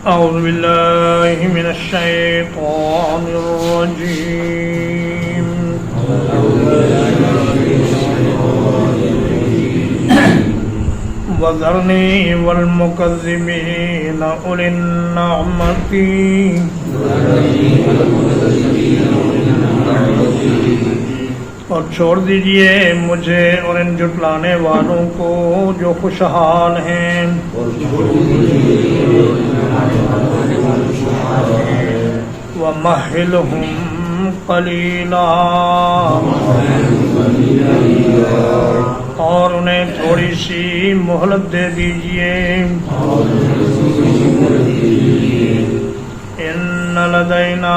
أعوذ بالله من الشيطان الرجيم وذرني والمكذبين أولي النعمة اور چھوڑ دیجئے مجھے اور ان جھٹلانے والوں کو جو خوشحال ہیں وَمَهِّلْهُمْ قَلِيلًا اور انہیں تھوڑی سی مہلت دے دیجئے إِنَّ لَدَيْنَا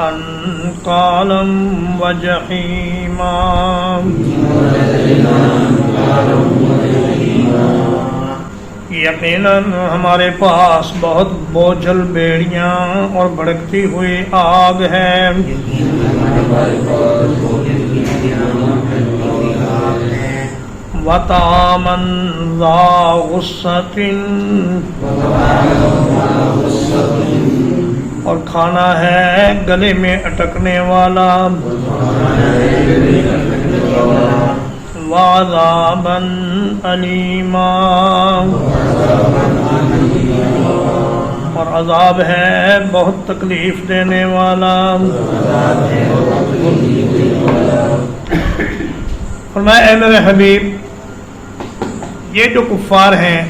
أَنْكَالًا وَجَحِيمًا یقیناً ہمارے پاس بہت بوجھل بیڑیاں اور بھڑکتی ہوئی آگ ہے وَطَعَامًا ذَا غُصَّةٍ اور کھانا ہے گلے میں اٹکنے والا وَعَذَابًا أَلِيمًا اور عذاب ہے بہت تکلیف دینے والا فرمایا اے میرے حبیب یہ جو کفار ہیں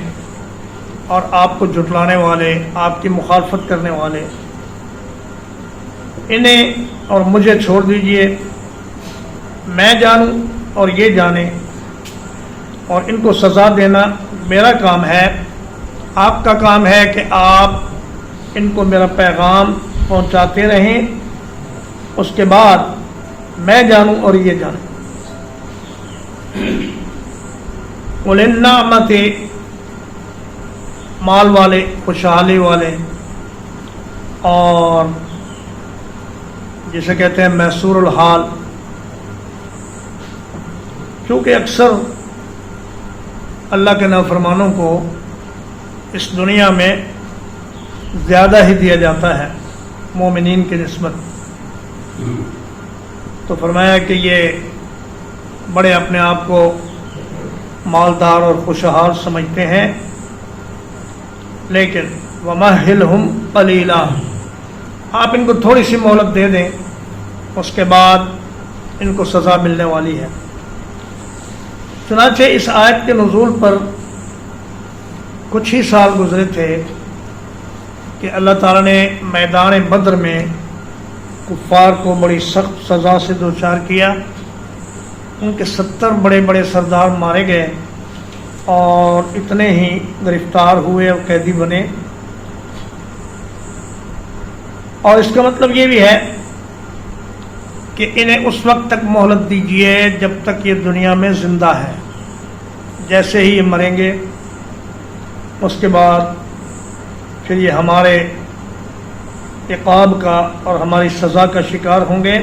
اور آپ کو جھٹلانے والے آپ کی مخالفت کرنے والے انہیں اور مجھے چھوڑ دیجئے میں جانوں اور یہ جانیں اور ان کو سزا دینا میرا کام ہے آپ کا کام ہے کہ آپ ان کو میرا پیغام پہنچاتے رہیں اس کے بعد میں جانوں اور یہ جانیں اولِ النعمت مال والے خوشحالی والے اور جسے کہتے ہیں میسور الحال کیونکہ اکثر اللہ کے نافرمانوں کو اس دنیا میں زیادہ ہی دیا جاتا ہے مومنین کی نسبت تو فرمایا کہ یہ بڑے اپنے آپ کو مالدار اور خوشحال سمجھتے ہیں لیکن وَمَهِّلْهُمْ قَلِيلًا آپ ان کو تھوڑی سی مہلت دے دیں اس کے بعد ان کو سزا ملنے والی ہے چنانچہ اس آیت کے نزول پر کچھ ہی سال گزرے تھے کہ اللہ تعالیٰ نے میدان بدر میں کفار کو بڑی سخت سزا سے دوچار کیا ان کے 70 بڑے بڑے سردار مارے گئے اور اتنے ہی گرفتار ہوئے اور قیدی بنے اور اس کا مطلب یہ بھی ہے کہ انہیں اس وقت تک مہلت دیجیے جب تک یہ دنیا میں زندہ ہے جیسے ہی یہ مریں گے اس کے بعد پھر یہ ہمارے عقاب کا اور ہماری سزا کا شکار ہوں گے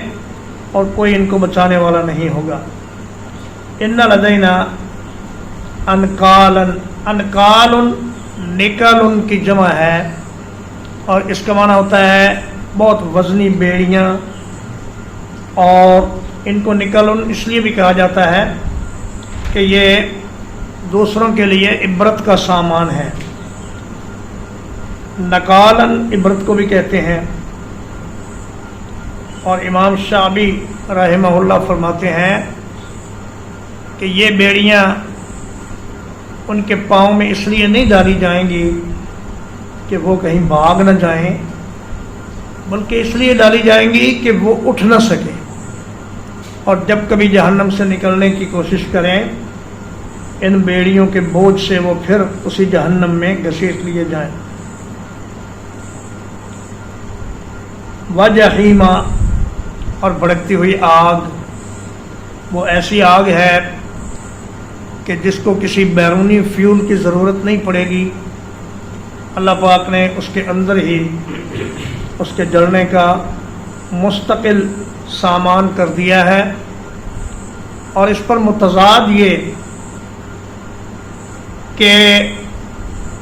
اور کوئی ان کو بچانے والا نہیں ہوگا ان لدینا انکال نکل کی جمع ہے اور اس کا معنی ہوتا ہے بہت وزنی بیڑیاں اور ان کو نکل اس لیے بھی کہا جاتا ہے کہ یہ دوسروں کے لیے عبرت کا سامان ہے نکالن عبرت کو بھی کہتے ہیں اور امام شعبی رحمہ اللہ فرماتے ہیں کہ یہ بیڑیاں ان کے پاؤں میں اس لیے نہیں ڈالی جائیں گی کہ وہ کہیں بھاگ نہ جائیں بلکہ اس لیے ڈالی جائیں گی کہ وہ اٹھ نہ سکیں اور جب کبھی جہنم سے نکلنے کی کوشش کریں ان بیڑیوں کے بوجھ سے وہ پھر اسی جہنم میں گھسیٹ لیے جائیں وجحیما اور بھڑکتی ہوئی آگ وہ ایسی آگ ہے کہ جس کو کسی بیرونی فیول کی ضرورت نہیں پڑے گی اللہ پاک نے اس کے اندر ہی اس کے جلنے کا مستقل سامان کر دیا ہے اور اس پر متضاد یہ کہ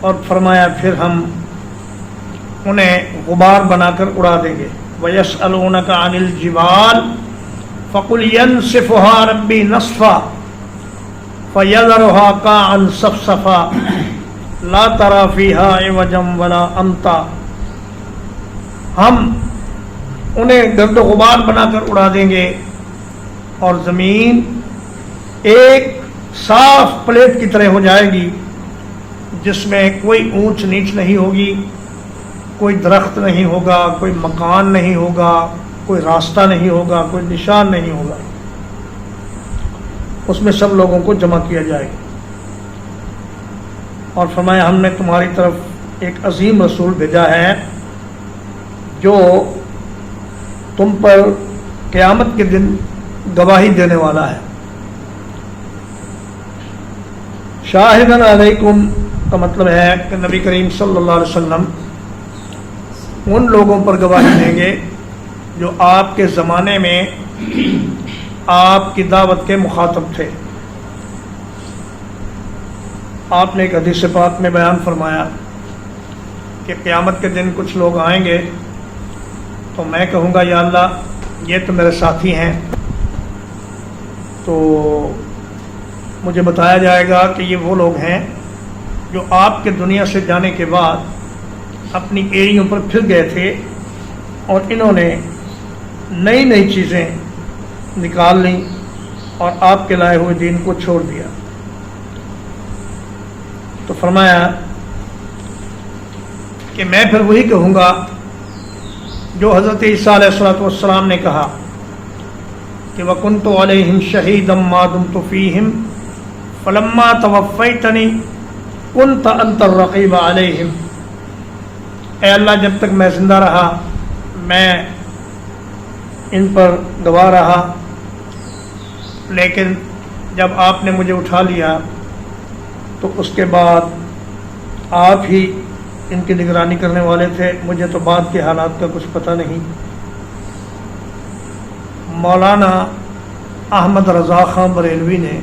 اور فرمایا پھر ہم انہیں غبار بنا کر اڑا دیں گے. وَيَسْأَلُونَكَ عَنِ الْجِبَالِ فَقُلْ يَنسِفُهَا رَبِّي نَسْفًا فَيَذَرُهَا قَاعًا صَفْصَفًا لَا تَرَى فِيهَا عِوَجًا وَلَا أَمْتًا. ہم انہیں گرد و غبار بنا کر اڑا دیں گے اور زمین ایک صاف پلیٹ کی طرح ہو جائے گی جس میں کوئی اونچ نیچ نہیں ہوگی، کوئی درخت نہیں ہوگا، کوئی مکان نہیں ہوگا، کوئی راستہ نہیں ہوگا، کوئی نشان نہیں ہوگا. اس میں سب لوگوں کو جمع کیا جائے گا. اور فرمایا ہم نے تمہاری طرف ایک عظیم رسول بھیجا ہے جو تم پر قیامت کے دن گواہی دینے والا ہے. شاہدن علیکم کا مطلب ہے کہ نبی کریم صلی اللہ علیہ وسلم ان لوگوں پر گواہی دیں گے جو آپ کے زمانے میں آپ کی دعوت کے مخاطب تھے. آپ نے ایک حدیث پاک میں بیان فرمایا کہ قیامت کے دن کچھ لوگ آئیں گے تو میں کہوں گا یا اللہ یہ تو میرے ساتھی ہیں، تو مجھے بتایا جائے گا کہ یہ وہ لوگ ہیں جو آپ کے دنیا سے جانے کے بعد اپنی ایڑیوں پر پھر گئے تھے اور انہوں نے نئی نئی چیزیں نکال لیں اور آپ کے لائے ہوئے دین کو چھوڑ دیا. تو فرمایا کہ میں پھر وہی کہوں گا جو حضرت عیسیٰ علیہ السلام نے کہا کہ وَكُنْتُ عَلَيْهِمْ شَهِيدًا مَا دُمْتُ فِيهِمْ فَلَمَّا تَوَفَّيْتَنِي كُنْتَ أَنْتَ الرَّقِيبَ عَلَيْهِمْ. اے اللہ جب تک میں زندہ رہا میں ان پر گواہ رہا، لیکن جب آپ نے مجھے اٹھا لیا تو اس کے بعد آپ ہی ان کی نگرانی کرنے والے تھے، مجھے تو بعد کے حالات کا کچھ پتہ نہیں. مولانا احمد رضا خان بریلوی نے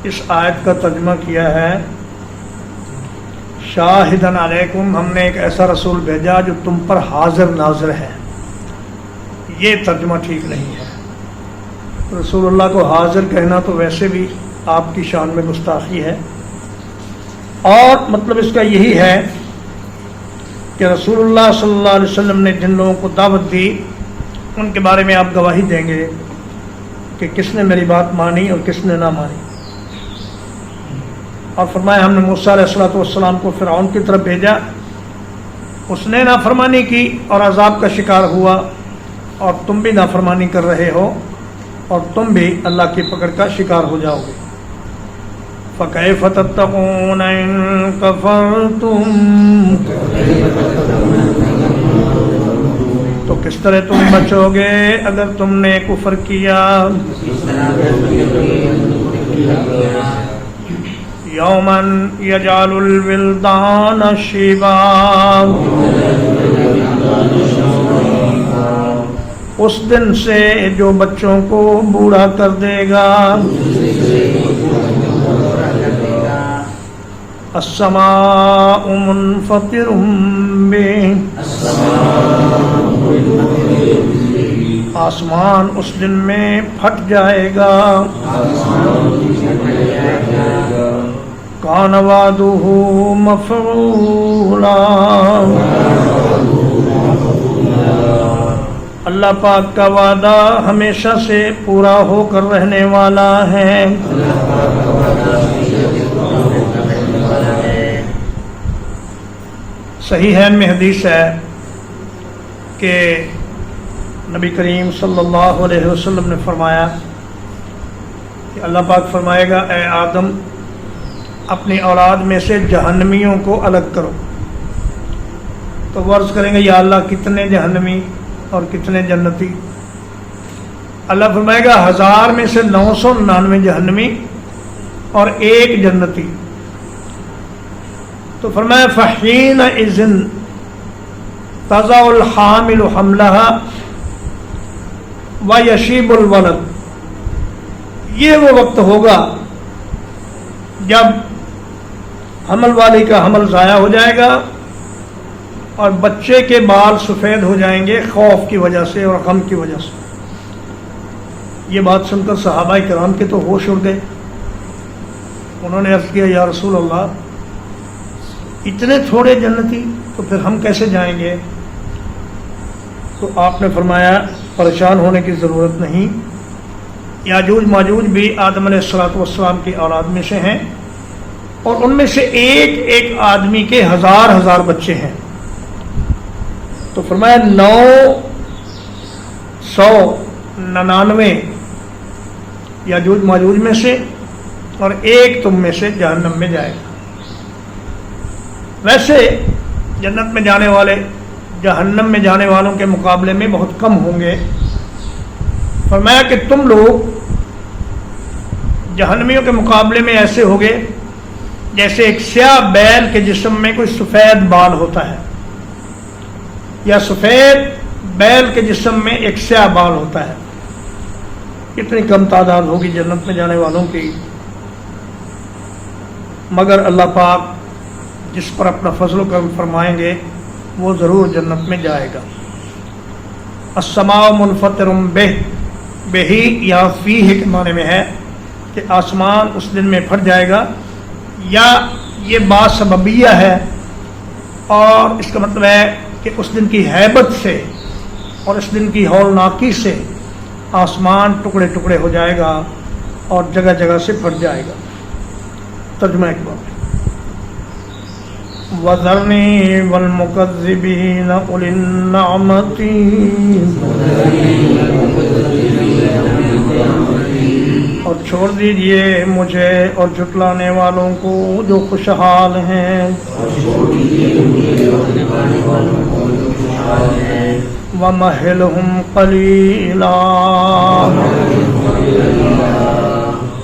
اس آیت کا ترجمہ کیا ہے شاہدن علیکم، ہم نے ایک ایسا رسول بھیجا جو تم پر حاضر ناظر ہے. یہ ترجمہ ٹھیک نہیں ہے. رسول اللہ کو حاضر کہنا تو ویسے بھی آپ کی شان میں گستاخی ہے، اور مطلب اس کا یہی ہے کہ رسول اللہ صلی اللہ علیہ وسلم نے جن لوگوں کو دعوت دی ان کے بارے میں آپ گواہی دیں گے کہ کس نے میری بات مانی اور کس نے نہ مانی. اور فرمایا ہم نے موسیٰ علیہ السلام کو فرعون کی طرف بھیجا، اس نے نافرمانی کی اور عذاب کا شکار ہوا، اور تم بھی نافرمانی کر رہے ہو اور تم بھی اللہ کی پکڑ کا شکار ہو جاؤ گے. فَكَيْفَ تَتَّقُونَ إِن كَفَرْتُمْ، تو کس طرح تم بچو گے اگر تم نے کفر کیا. یوماً یجعل الولدان شیبا، اس دن سے جو بچوں کو بوڑھا کر دے گا. السماء منفطر به، آسمان اس دن میں پھٹ جائے گا. کان وعدہ مفعولا، اللہ پاک کا وعدہ ہمیشہ سے پورا ہو کر رہنے والا ہے. صحیح ہے میں حدیث ہے کہ نبی کریم صلی اللہ علیہ وسلم نے فرمایا کہ اللہ پاک فرمائے گا اے آدم اپنی اولاد میں سے جہنمیوں کو الگ کرو. تو وہ عرض کریں گے یا اللہ کتنے جہنمی اور کتنے جنتی؟ اللہ فرمائے گا 1000 میں سے 999 جہنمی اور 1 جنتی. تو فرمایا فحینئذ تضع الحامل حملها ویشیب الولد، یہ وہ وقت ہوگا جب حمل والی کا حمل ضائع ہو جائے گا اور بچے کے بال سفید ہو جائیں گے خوف کی وجہ سے اور غم کی وجہ سے۔ یہ بات سن کر صحابہ کرام کے تو ہوش اڑ گئے۔ انہوں نے عرض کیا یا رسول اللہ اتنے تھوڑے جنتی تو پھر ہم کیسے جائیں گے؟ تو آپ نے فرمایا پریشان ہونے کی ضرورت نہیں، یاجوج ماجوج بھی آدم علیہ الصلوۃ والسلام کی اولاد میں سے ہیں اور ان میں سے ایک ایک آدمی کے ہزار ہزار بچے ہیں۔ تو فرمایا 999 یاجوج ماجوج میں سے اور ایک تم میں سے جہنم میں جائے گا۔ ویسے جنت میں جانے والے جہنم میں جانے والوں کے مقابلے میں بہت کم ہوں گے۔ فرمایا کہ تم لوگ جہنمیوں کے مقابلے میں ایسے ہوگے جیسے ایک سیاہ بیل کے جسم میں کوئی سفید بال ہوتا ہے، یا سفید بیل کے جسم میں ایک سیاہ بال ہوتا ہے۔ کتنی کم تعداد ہوگی جنت میں جانے والوں کی، مگر اللہ پاک جس پر اپنا فضل و کرم فرمائیں گے وہ ضرور جنت میں جائے گا۔ السماء منفطر بہ یا فیہ کے معنی میں ہے کہ آسمان اس دن میں پھٹ جائے گا، یا یہ بات سببیہ ہے اور اس کا مطلب ہے کہ اس دن کی ہیبت سے اور اس دن کی ہولناکی سے آسمان ٹکڑے ٹکڑے ہو جائے گا اور جگہ جگہ سے پھٹ جائے گا۔ ترجمہ ایک بار وَذَرْنِي وَالْمُكَذِّبِينَ أُولِي النَّعْمَةِ اور چھوڑ دیجئے مجھے اور جھٹلانے والوں کو جو خوشحال ہیں۔ وَمَهِّلْهُمْ قَلِيلًا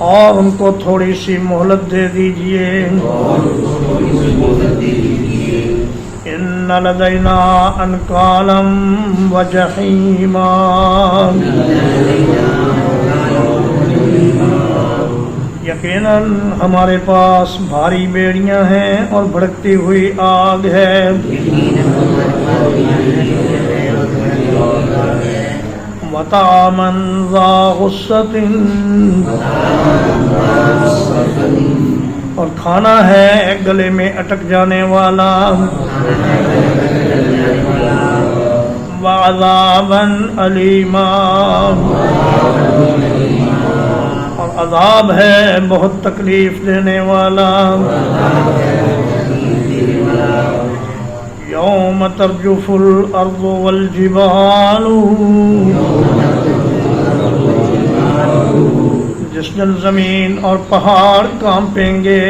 اور ان کو تھوڑی سی مہلت دے دیجئے۔ ان لدینا انکالا وجحیما یقیناً ہمارے پاس بھاری بیڑیاں ہیں اور بھڑکتی ہوئی آگ ہے۔ وطعاما ذا غصۃ اور کھانا ہے گلے میں اٹک جانے والا۔ وعذابا علیما اور عذاب ہے بہت تکلیف دینے والا۔ یوم ترجف الارض والجبال جس دن زمین اور پہاڑ کانپیں گے۔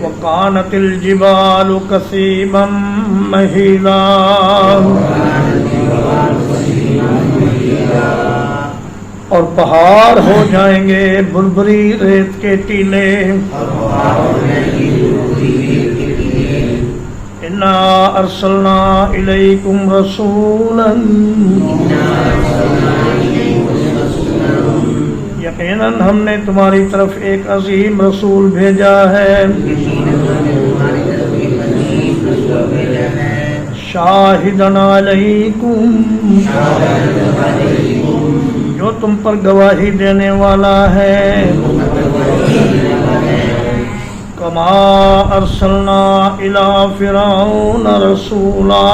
وَقَانَتِ الْجِبَالُ كَثِيبًا مَهِيلًا اور پہاڑ ہو جائیں گے بھربھری ریت کے ٹیلے۔ اِنَّا أَرْسَلْنَا إِلَيْكُمْ رَسُولًا یقیناً ہم نے تمہاری طرف ایک عظیم رسول بھیجا ہے۔ شاہدًا علیکم جو تم پر گواہی دینے والا ہے۔ کما ارسلنا الی فرعون رسولا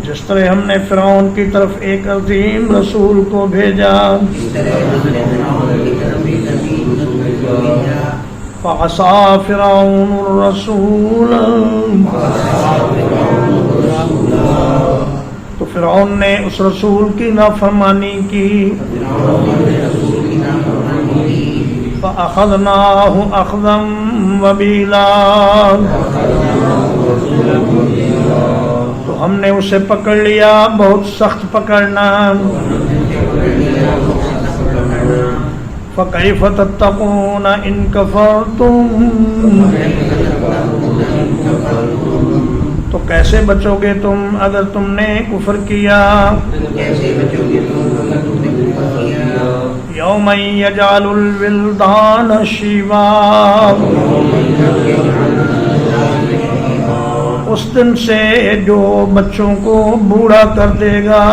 جس طرح ہم نے فرعون کی طرف ایک عظیم رسول کو بھیجا۔ فعصا فرعون الرسول تو فرعون نے اس رسول کی نافرمانی کی۔ فأخذناه أخذا وبيلا تو ہم نے اسے پکڑ لیا بہت سخت پکڑنا۔ فَكَيْفَ تَتَّقُونَ إِن كَفَرْتُمْ تو کیسے بچو گے تم اگر تم نے کفر کیا۔ یوم یجعل الولدان شیبا، اس دن سے جو بچوں کو بوڑھا کر دے گا.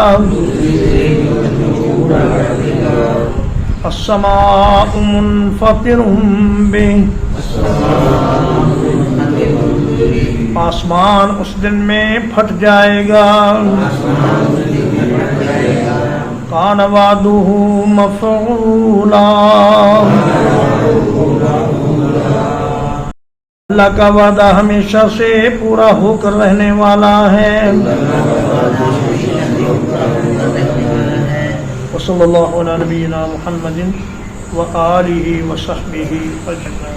السماء منفطر به، آسمان اس دن میں پھٹ جائے گا. کان وعدہ مفعولا، اللہ کا وعدہ ہمیشہ سے پورا ہو کر رہنے والا ہے. وصلی اللہ علی نبینا محمد وآلہ وصحبہ اجمعین.